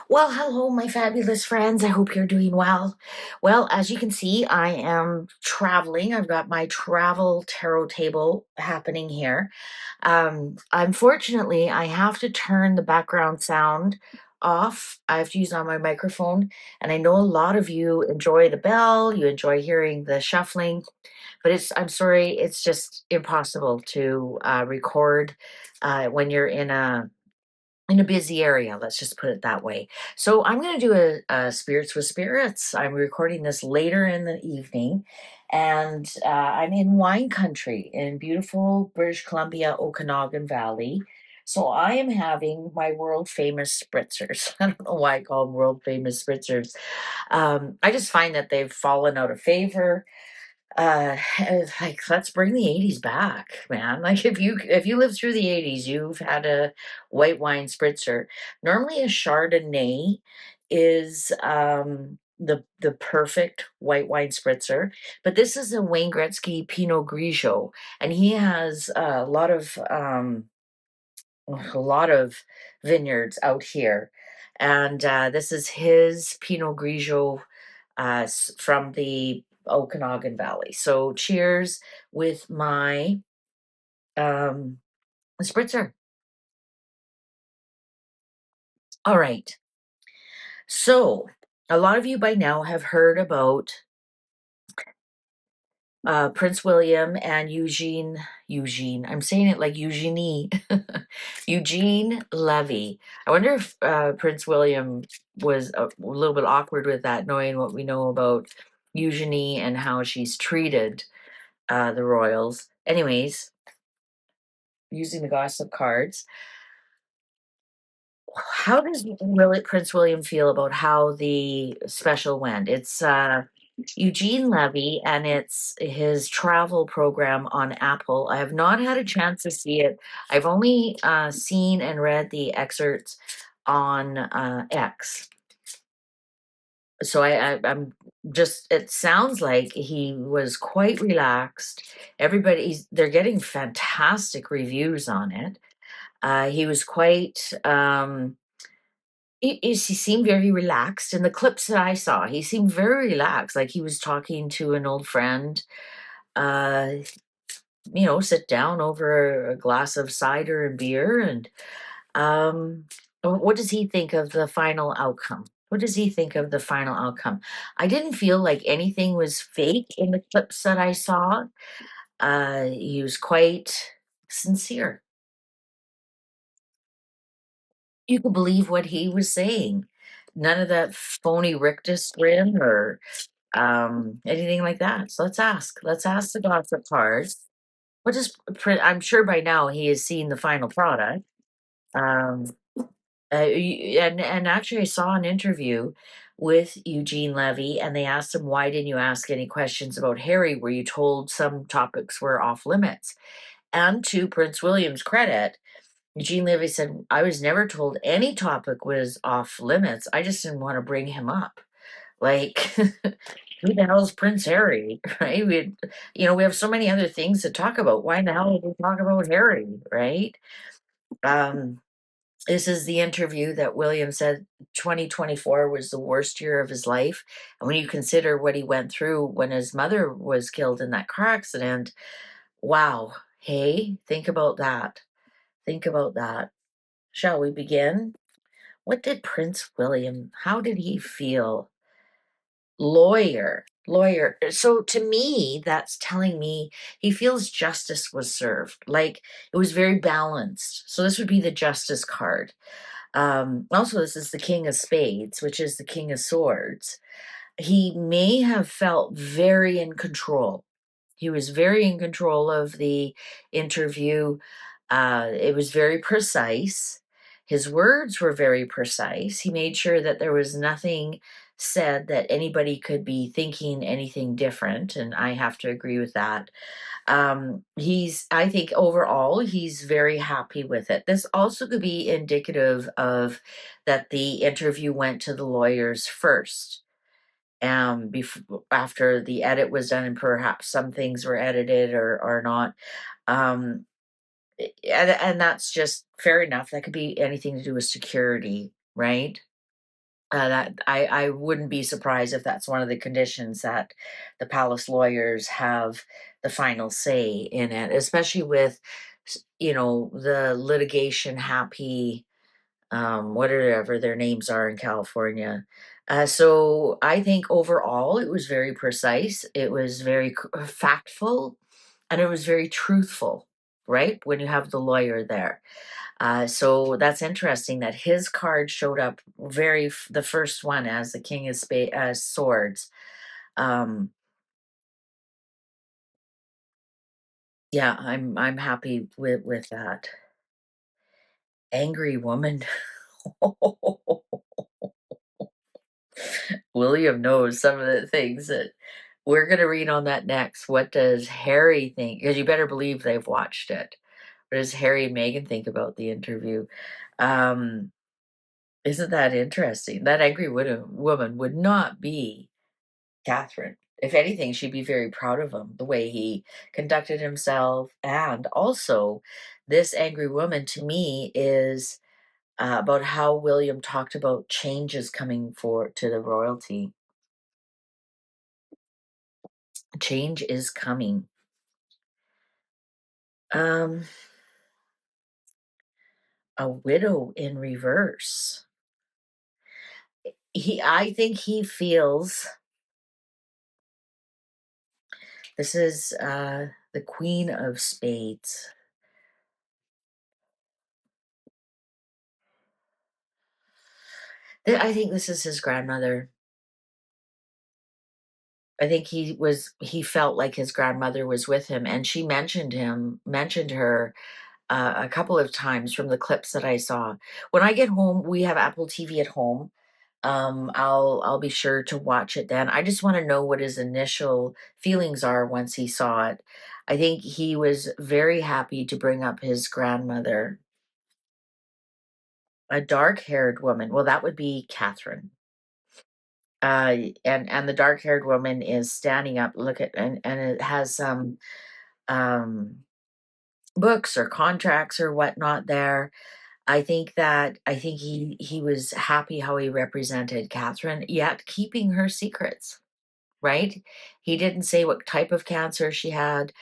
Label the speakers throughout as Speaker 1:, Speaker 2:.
Speaker 1: Well, hello, my fabulous friends. I hope you're doing well. Well, as you can see, I am traveling. I've got my travel tarot table happening here. Unfortunately, I have to turn the background sound off. I have to use on my microphone. And I know a lot of you enjoy the bell, you enjoy hearing the shuffling, but I'm sorry, it's just impossible to record when you're in a busy area, let's just put it that way. So I'm going to do a Spirits with Spirits. I'm recording this later in the evening, and I'm in wine country in beautiful British Columbia, Okanagan Valley. So I am having my world famous spritzers. I don't know why I call them world famous spritzers. I just find that they've fallen out of favor. Like, let's bring the '80s back, man. Like, if you lived through the '80s, you've had a white wine spritzer. Normally, a Chardonnay is the perfect white wine spritzer, but this is a Wayne Gretzky Pinot Grigio, and he has a lot of vineyards out here, and this is his Pinot Grigio from the Okanagan Valley. So cheers with my um, spritzer. All right. So a lot of you by now have heard about Prince William and Eugene. Eugene. I'm saying it like Eugenie. Eugene Levy. I wonder if Prince William was a little bit awkward with that, knowing what we know about Eugenie and how she's treated the royals. Anyways, using the gossip cards, how does Prince William feel about how the special went? It's Eugene Levy, and it's his travel program on Apple. I have not had a chance to see it. I've only seen and read the excerpts on X. So I'm just, it sounds like he was quite relaxed. They're getting fantastic reviews on it. He was quite, he seemed very relaxed in the clips that I saw. He seemed very relaxed, like he was talking to an old friend. Uh, sit down over a glass of cider and beer. And um, what does he think of the final outcome? What does he think of the final outcome? I didn't feel like anything was fake in the clips that I saw. He was quite sincere. You could believe what he was saying. None of that phony rictus grin or anything like that. So let's ask. Let's ask the gossip cards. I'm sure by now he has seen the final product. Um, and actually, I saw an interview with Eugene Levy, and they asked him, "Why didn't you ask any questions about Harry? Were you told some topics were off limits?" And to Prince William's credit, Eugene Levy said, "I was never told any topic was off limits. I just didn't want to bring him up." Like, who the hell is Prince Harry, right? We have so many other things to talk about. Why the hell would we talk about Harry, right? Um, this is the interview that William said 2024 was the worst year of his life. And when you consider what he went through when his mother was killed in that car accident, wow. Hey, think about that. Think about that. Shall we begin? What did Prince William, how did he feel? Lawyer. So to me, that's telling me he feels justice was served. Like, it was very balanced. So this would be the justice card. Also, this is the King of Spades, which is the King of Swords. He may have felt very in control. He was very in control of the interview. It was very precise. His words were very precise. He made sure that there was nothing said that anybody could be thinking anything different, and I have to agree with that. I think overall, he's very happy with it. This also could be indicative of that the interview went to the lawyers first, after the edit was done, and perhaps some things were edited or not. Um, and that's just fair enough. That could be anything to do with security, right? That I wouldn't be surprised if that's one of the conditions that the palace lawyers have the final say in it, especially with, the litigation happy, whatever their names are in California. So I think overall it was very precise. It was very factful, and it was very truthful. Right when you have the lawyer there, so that's interesting that his card showed up the first one as the King of Swords. Um, yeah, I'm happy with that. Angry woman. William knows some of the things that we're gonna read on that next. What does Harry think? Because you better believe they've watched it. What does Harry and Meghan think about the interview? Um, isn't that interesting? That angry woman would not be Catherine. If anything, she'd be very proud of him, the way he conducted himself. And also, this angry woman to me is about how William talked about changes coming to the royalty. Change is coming. Um, a widow in reverse. I think he feels this is the Queen of Spades. I think this is his grandmother. I think he felt like his grandmother was with him, and she mentioned her, a couple of times from the clips that I saw. When I get home, we have Apple TV at home. I'll be sure to watch it then. I just wanna know what his initial feelings are once he saw it. I think he was very happy to bring up his grandmother. A dark-haired woman, well, that would be Catherine. And the dark-haired woman is standing up, look at and it has some, um, books or contracts or whatnot there. I think he was happy how he represented Catherine, yet keeping her secrets, right? He didn't say what type of cancer she had.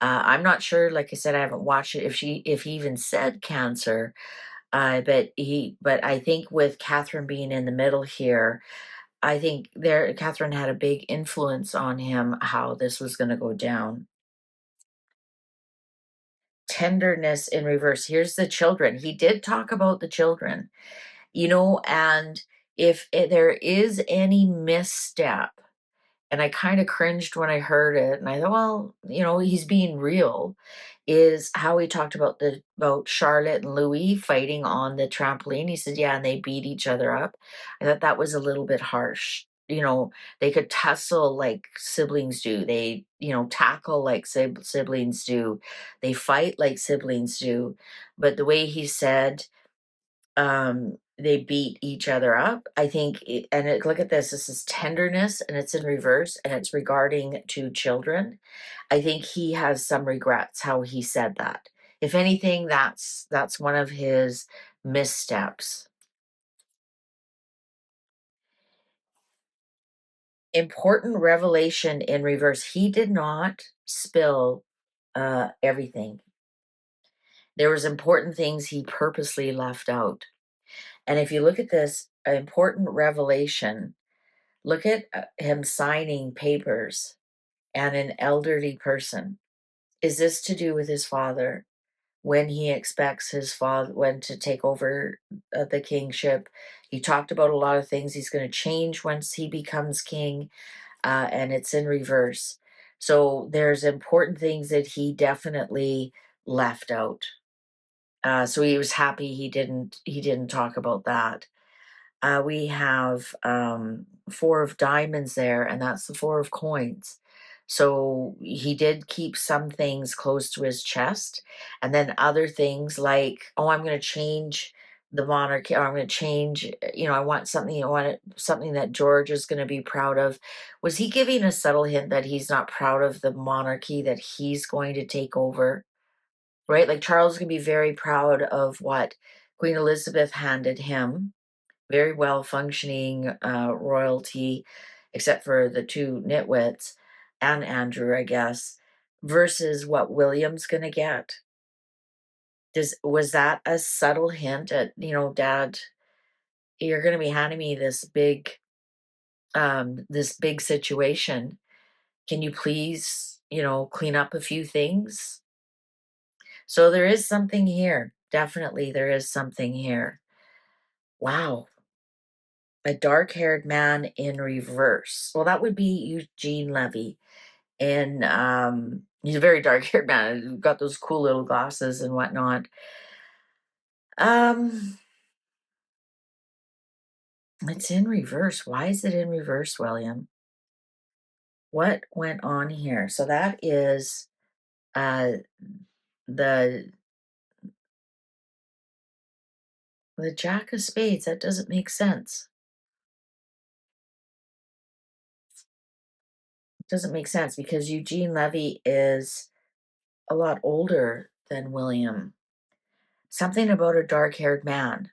Speaker 1: I'm not sure, like I said, I haven't watched it if he even said cancer. But I think with Catherine being in the middle here, I think Catherine had a big influence on him how this was gonna go down. Tenderness in reverse. Here's the children. He did talk about the children, and if there is any misstep, and I kind of cringed when I heard it, and I thought, well, he's being real, is how he talked about Charlotte and Louis fighting on the trampoline. He said, yeah, and they beat each other up. I thought that was a little bit harsh. They could tussle like siblings do. They, tackle like siblings do. They fight like siblings do. But the way he said, they beat each other up. I think look at this is tenderness, and it's in reverse, and it's regarding to children. I think he has some regrets how he said that. If anything, that's one of his missteps. Important revelation in reverse. He did not spill everything. There was important things he purposely left out. And if you look at this important revelation, look at him signing papers and an elderly person. Is this to do with his father? When he expects his father when to take over the kingship? He talked about a lot of things he's going to change once he becomes king, and it's in reverse. So there's important things that he definitely left out. So he was happy he didn't talk about that. We have four of diamonds there, and that's the four of coins. So he did keep some things close to his chest, and then other things like, oh, I'm going to change the monarchy, or I'm going to change, I want something that George is going to be proud of. Was he giving a subtle hint that he's not proud of the monarchy that he's going to take over? Right? Like Charles is going to be very proud of what Queen Elizabeth handed him, very well functioning royalty, except for the two nitwits and Andrew, I guess, versus what William's going to get. Was that a subtle hint at, Dad, you're going to be handing me this big situation. Can you please, clean up a few things? So there is something here. Definitely there is something here. Wow. A dark-haired man in reverse. Well, that would be Eugene Levy. And he's a very dark-haired man. He's got those cool little glasses and whatnot. Um, it's in reverse. Why is it in reverse, William? What went on here? So that is uh the the Jack of Spades. That doesn't make sense. It doesn't make sense because Eugene Levy is a lot older than William. Something about a dark-haired man.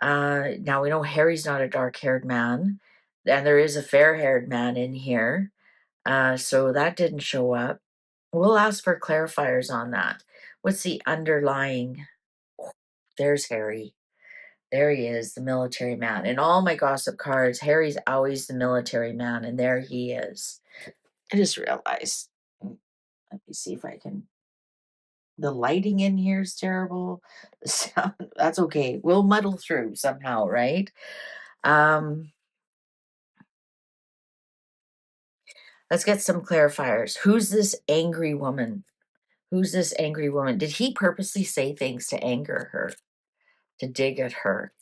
Speaker 1: Now we know Harry's not a dark-haired man, and there is a fair-haired man in here. So that didn't show up. We'll ask for clarifiers on that. What's the underlying? There's Harry. There he is, the military man. In all my gossip cards, Harry's always the military man, and there he is. I just realized. Let me see if I can. The lighting in here is terrible. The sound, that's okay. We'll muddle through somehow, right? Um, let's get some clarifiers. Who's this angry woman? Who's this angry woman? Did he purposely say things to anger her, to dig at her?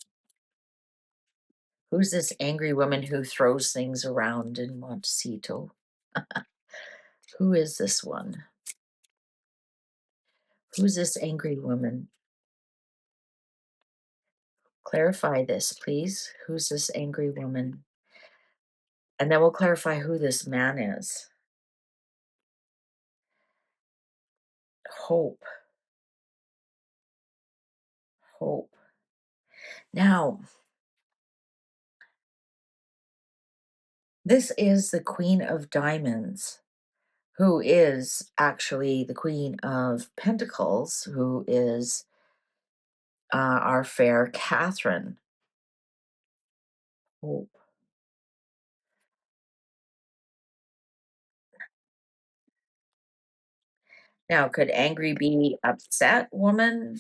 Speaker 1: Who's this angry woman who throws things around in Montecito? Who is this one? Who's this angry woman? Clarify this, please. Who's this angry woman? And then we'll clarify who this man is. Hope. Hope. Now, this is the Queen of Diamonds, who is actually the Queen of Pentacles, who is our fair Catherine. Hope. Now, could angry be upset woman?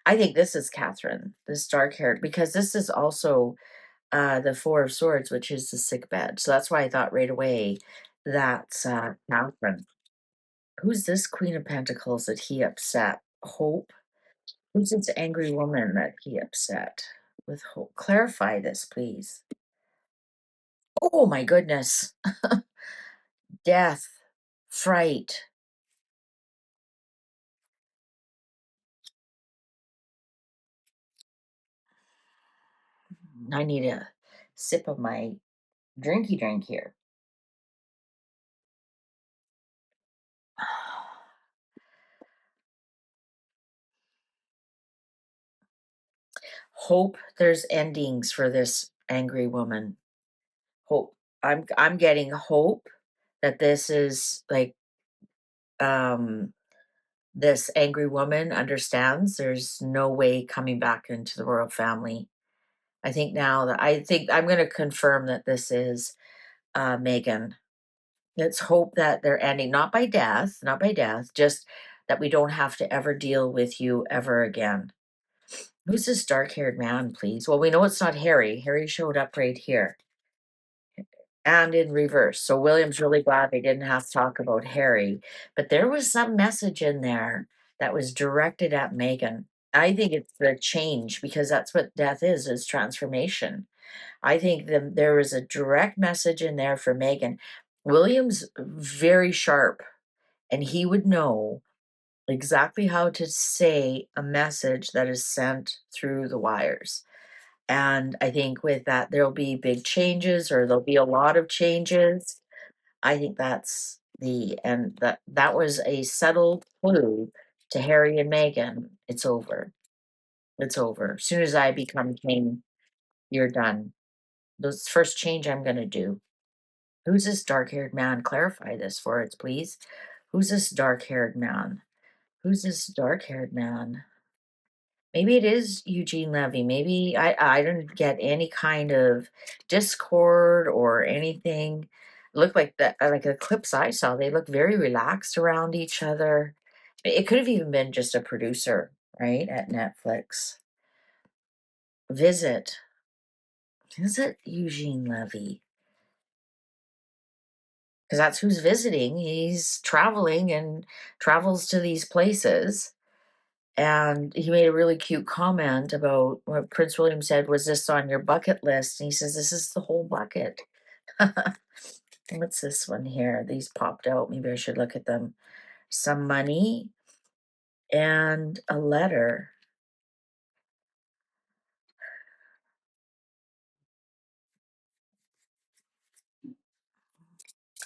Speaker 1: I think this is Catherine, this dark haired, because this is also the Four of Swords, which is the sick bed. So that's why I thought right away that's Catherine. Who's this Queen of Pentacles that he upset? Hope. Who's this angry woman that he upset with hope? Clarify this, please. Oh my goodness. Death, fright. I need a sip of my drinky drink here. Hope there's endings for this angry woman. Hope. I'm getting hope that this is like um this angry woman understands there's no way coming back into the royal family. I think I'm going to confirm that this is Megan. Let's hope that they're ending not by death, not by death, just that we don't have to ever deal with you ever again. Who's this dark-haired man, please? Well, we know it's not Harry. Harry showed up right here. And in reverse. So William's really glad they didn't have to talk about Harry. But there was some message in there that was directed at Megan. I think it's the change because that's what death is transformation. I think there was a direct message in there for Megan. William's very sharp and he would know exactly how to say a message that is sent through the wires. And I think with that, there'll be big changes or there'll be a lot of changes. I think that's and that was a subtle clue to Harry and Meghan. It's over. It's over. As soon as I become king. You're done. This first change I'm gonna do. Who's this dark-haired man? Clarify this for us, please. Who's this dark-haired man? Who's this dark-haired man? Maybe it is Eugene Levy. Maybe I didn't get any kind of discord or anything. Look like the clips I saw, they look very relaxed around each other. It could have even been just a producer, right, at Netflix. Visit. Visit Eugene Levy. Because that's who's visiting. He's traveling and travels to these places. And he made a really cute comment about what Prince William said, "Was this on your bucket list?" And he says, "This is the whole bucket." What's this one here? These popped out. Maybe I should look at them. Some money and a letter.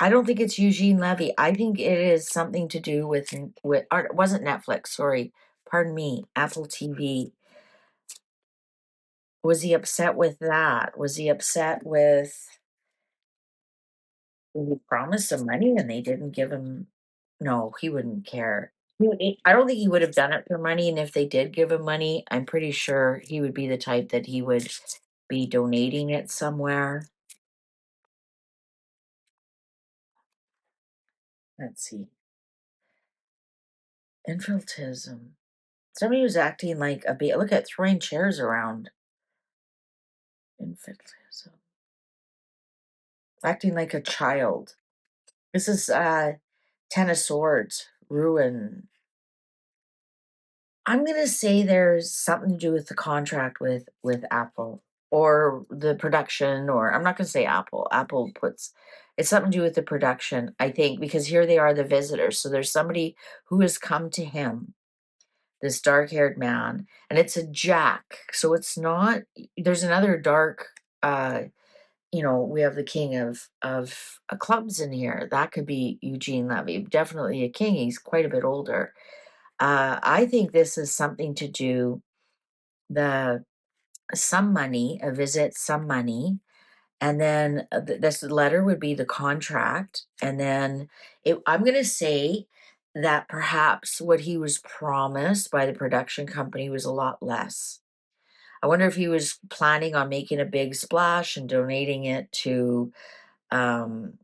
Speaker 1: I don't think it's Eugene Levy. I think it is something to do with or it wasn't Netflix, sorry. Pardon me, Apple TV. Was he upset with that? Was he upset with he promised some money and they didn't give him no, he wouldn't care. I don't think he would have done it for money, and if they did give him money, I'm pretty sure he would be the type that he would be donating it somewhere. Let's see. Infiltism. Somebody was acting like a look at throwing chairs around. Infiltism. Acting like a child. This is Ten of Swords. Ruin. I'm gonna say there's something to do with the contract with Apple or the production, or I'm not gonna say Apple. Apple puts it's something to do with the production, I think, because here they are, the visitors. So there's somebody who has come to him, this dark-haired man, and it's a jack. So it's not there's another dark we have the king of clubs in here. That could be Eugene Levy. Definitely a king. He's quite a bit older. I think this is something to do the some money, a visit, some money, and then this letter would be the contract, and then I'm going to say that perhaps what he was promised by the production company was a lot less. I wonder if he was planning on making a big splash and donating it to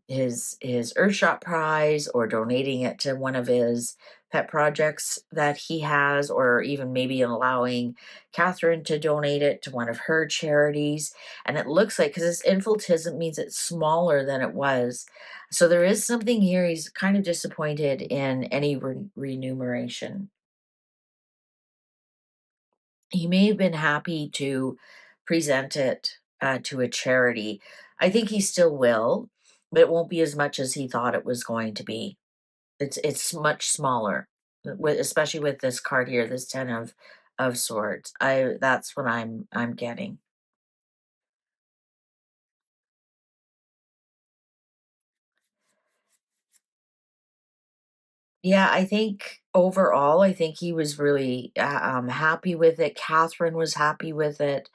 Speaker 1: his Earthshot prize or donating it to one of his pet projects that he has, or even maybe allowing Catherine to donate it to one of her charities. And it looks like because this infiltism means it's smaller than it was. So there is something here. He's kind of disappointed in any remuneration. He may have been happy to present it to a charity. I think he still will, but it won't be as much as he thought it was going to be. It's much smaller, especially with this card here, this ten of swords. I that's what I'm getting. Yeah, I think overall, I think he was really happy with it. Catherine was happy with it.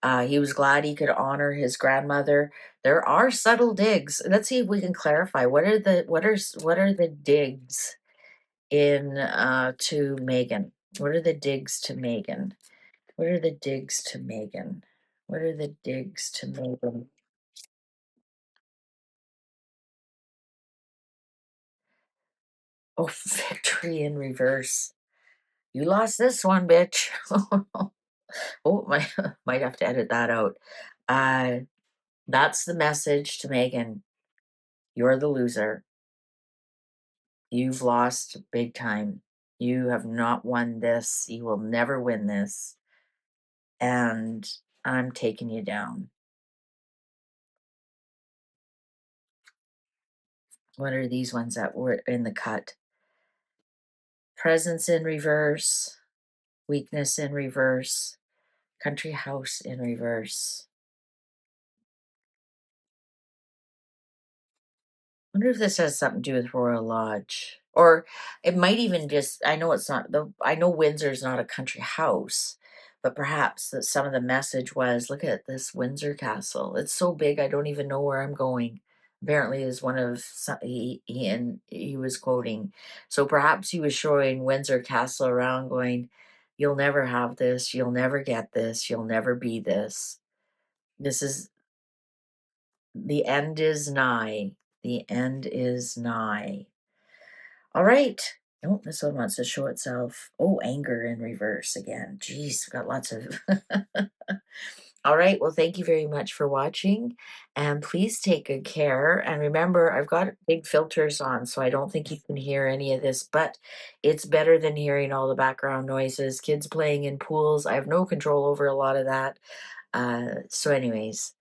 Speaker 1: He was glad he could honor his grandmother. There are subtle digs. Let's see if we can clarify. What are the digs in to Megan? What are the digs to Megan? What are the digs to Megan? What are the digs to Megan? Oh, victory in reverse. You lost this one, bitch. Oh, my, might have to edit that out. Uh, that's the message to Megan. You're the loser. You've lost big time. You have not won this. You will never win this. And I'm taking you down. What are these ones that were in the cut? Presence in reverse, weakness in reverse, country house in reverse. Wonder if this has something to do with Royal Lodge. Or it might even just I know it's not the I know Windsor's not a country house, But perhaps that some of the message was, look at this Windsor Castle. It's so big, I don't even know where I'm going. Apparently, is one of he was quoting. So perhaps he was showing Windsor Castle around, going, "You'll never have this. You'll never get this. You'll never be this. This is the end is nigh. The end is nigh." All right. Oh, this one wants to show itself. Oh, anger in reverse again. Jeez, we've got lots of. All right. Well, thank you very much for watching. And please take good care. And remember, I've got big filters on, so I don't think you can hear any of this, but it's better than hearing all the background noises, kids playing in pools. I have no control over a lot of that. So, anyways,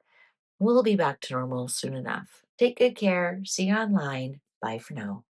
Speaker 1: we'll be back to normal soon enough. Take good care. See you online. Bye for now.